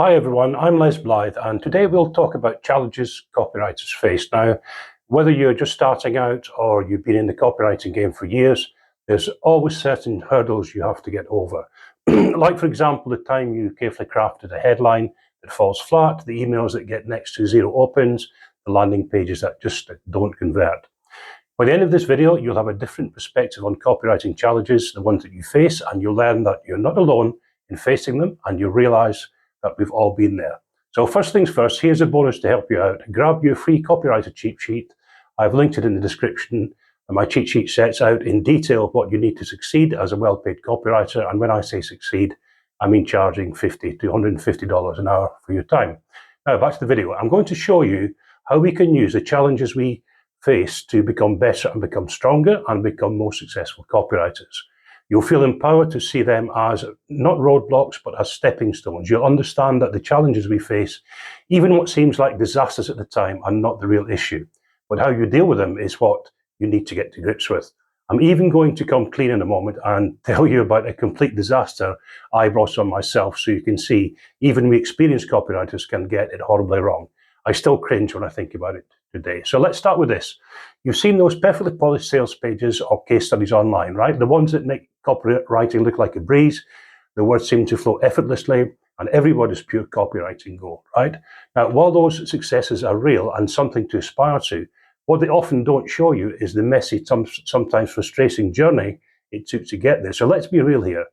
Hi everyone, I'm Les Blythe, and today we'll talk about challenges copywriters face. Now, whether you're just starting out or you've been in the copywriting game for years, there's always certain hurdles you have to get over. Like, for example, the time you carefully crafted a headline that falls flat, the emails that get next to zero opens, the landing pages that just don't convert. By the end of this video, you'll have a different perspective on copywriting challenges, the ones that you face, and you'll learn that you're not alone in facing them, and you'll realize that we've all been there. So first things first, here's a bonus to help you out. Grab your free copywriter cheat sheet. I've linked it in the description. And my cheat sheet sets out in detail what you need to succeed as a well-paid copywriter. And when I say succeed, I mean charging $50 to $150 an hour for your time. Now back to the video. I'm going to show you how we can use the challenges we face to become better and become stronger and become more successful copywriters. You'll feel empowered to see them as not roadblocks, but as stepping stones. You'll understand that the challenges we face, even what seems like disasters at the time, are not the real issue. But how you deal with them is what you need to get to grips with. I'm even going to come clean in a moment and tell you about a complete disaster I brought on myself, so you can see even we experienced copywriters can get it horribly wrong. I still cringe when I think about it today. So let's start with this. You've seen those perfectly polished sales pages or case studies online, right? The ones that make copywriting look like a breeze. The words seem to flow effortlessly, and everybody's pure copywriting gold, right? Now, while those successes are real and something to aspire to, what they often don't show you is the messy, sometimes frustrating journey it took to get there. So let's be real here.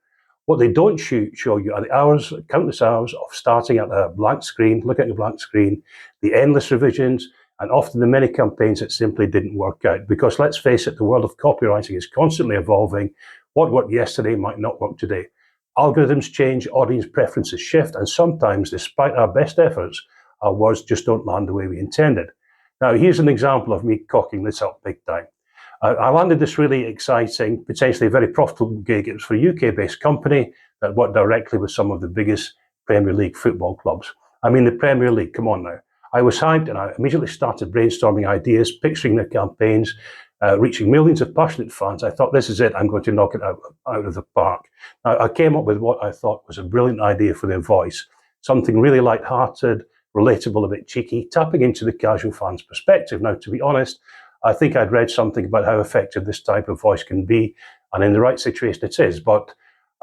What they don't show you are the hours, countless hours of starting at a blank screen, looking at a blank screen, the endless revisions, and often the many campaigns that simply didn't work out. Because let's face it, the world of copywriting is constantly evolving. What worked yesterday might not work today. Algorithms change, audience preferences shift, and sometimes, despite our best efforts, our words just don't land the way we intended. Now, here's an example of me cocking this up big time. I landed this really exciting, potentially very profitable gig. It was for a UK-based company that worked directly with some of the biggest Premier League football clubs. I mean, the Premier League, come on now. I was hyped and I immediately started brainstorming ideas, picturing their campaigns, reaching millions of passionate fans. I thought, this is it, I'm going to knock it out of the park. Now, I came up with what I thought was a brilliant idea for their voice, something really light-hearted, relatable, a bit cheeky, tapping into the casual fan's perspective. Now, to be honest, I think I'd read something about how effective this type of voice can be, and in the right situation it is. But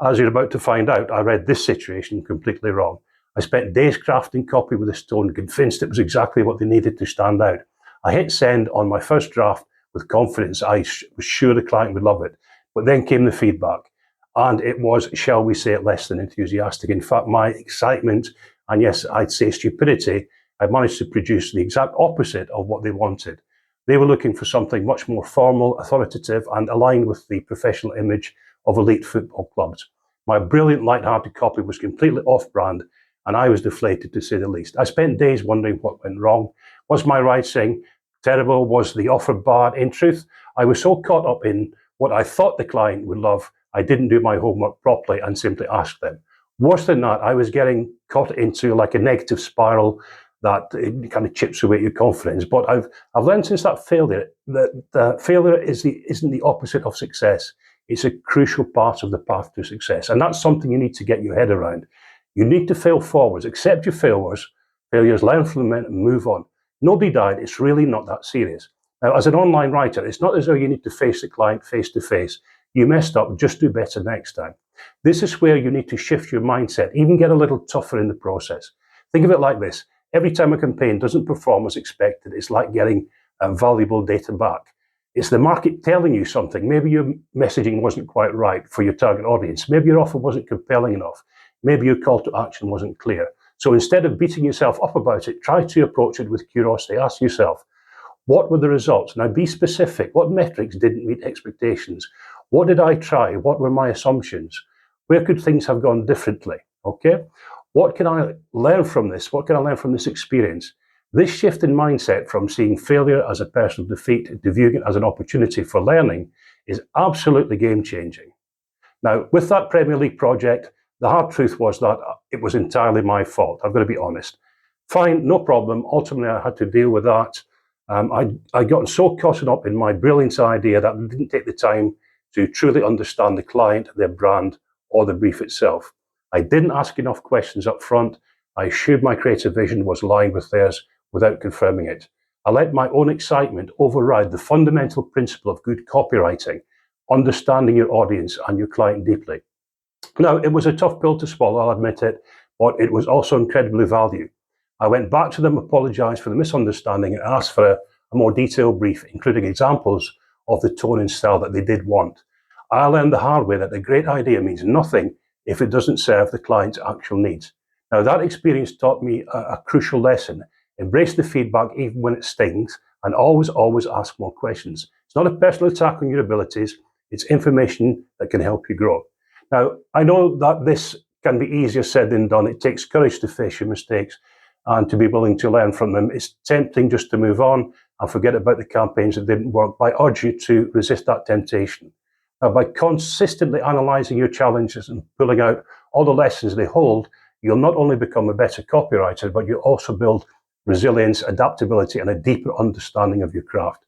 as you're about to find out, I read this situation completely wrong. I spent days crafting copy with a stone, convinced it was exactly what they needed to stand out. I hit send on my first draft with confidence. I was sure the client would love it. But then came the feedback, and it was, shall we say it, less than enthusiastic. In fact, my excitement, and yes, I'd say stupidity, I managed to produce the exact opposite of what they wanted. They were looking for something much more formal, authoritative, and aligned with the professional image of elite football clubs. My brilliant, light-hearted copy was completely off-brand, and I was deflated, to say the least. I spent days wondering what went wrong. Was my writing terrible? Was the offer bad? In truth, I was so caught up in what I thought the client would love, I didn't do my homework properly and simply asked them. Worse than that, I was getting caught into like a negative spiral that it kind of chips away at your confidence. But I've learned since that failure that failure isn't the opposite of success. It's a crucial part of the path to success. And that's something you need to get your head around. You need to fail forwards, accept your failures, learn from them and move on. Nobody died. It's really not that serious. Now, as an online writer, it's not as though you need to face the client face to face. You messed up, just do better next time. This is where you need to shift your mindset, even get a little tougher in the process. Think of it like this. Every time a campaign doesn't perform as expected, it's like getting valuable data back. It's the market telling you something. Maybe your messaging wasn't quite right for your target audience. Maybe your offer wasn't compelling enough. Maybe your call to action wasn't clear. So instead of beating yourself up about it, try to approach it with curiosity. Ask yourself, what were the results? Now be specific. What metrics didn't meet expectations? What did I try? What were my assumptions? Where could things have gone differently? Okay? What can I learn from this? What can I learn from this experience? This shift in mindset from seeing failure as a personal defeat to viewing it as an opportunity for learning is absolutely game-changing. Now, with that Premier League project, the hard truth was that it was entirely my fault. I've got to be honest. Fine, no problem. Ultimately, I had to deal with that. I'd gotten so caught up in my brilliant idea that I didn't take the time to truly understand the client, their brand, or the brief itself. I didn't ask enough questions up front, I assumed my creative vision was aligned with theirs without confirming it. I let my own excitement override the fundamental principle of good copywriting, understanding your audience and your client deeply. Now, it was a tough pill to swallow, I'll admit it, but it was also incredibly valuable. I went back to them, apologised for the misunderstanding, and asked for a more detailed brief, including examples of the tone and style that they did want. I learned the hard way that a great idea means nothing if it doesn't serve the client's actual needs. Now, that experience taught me a crucial lesson. Embrace the feedback even when it stings, and always ask more questions. It's not a personal attack on your abilities, it's information that can help you grow. Now, I know that this can be easier said than done. It takes courage to face your mistakes and to be willing to learn from them. It's tempting just to move on and forget about the campaigns that didn't work, but I urge you to resist that temptation. Now, by consistently analysing your challenges and pulling out all the lessons they hold, you'll not only become a better copywriter, but you'll also build resilience, adaptability, and a deeper understanding of your craft.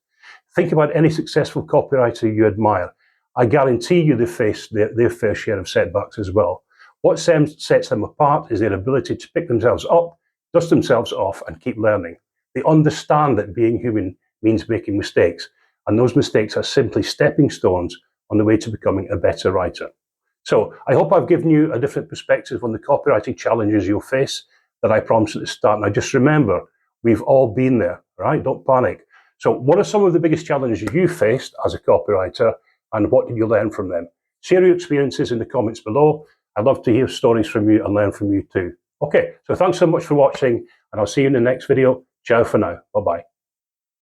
Think about any successful copywriter you admire. I guarantee you they face their fair share of setbacks as well. What sets them apart is their ability to pick themselves up, dust themselves off, and keep learning. They understand that being human means making mistakes, and those mistakes are simply stepping stones on the way to becoming a better writer. So I hope I've given you a different perspective on the copywriting challenges you'll face that I promised at the start. Now just remember, we've all been there, right? Don't panic. So what are some of the biggest challenges you faced as a copywriter, and what did you learn from them? Share your experiences in the comments below. I'd love to hear stories from you and learn from you too. Okay, so thanks so much for watching, and I'll see you in the next video. Ciao for now. Bye-bye.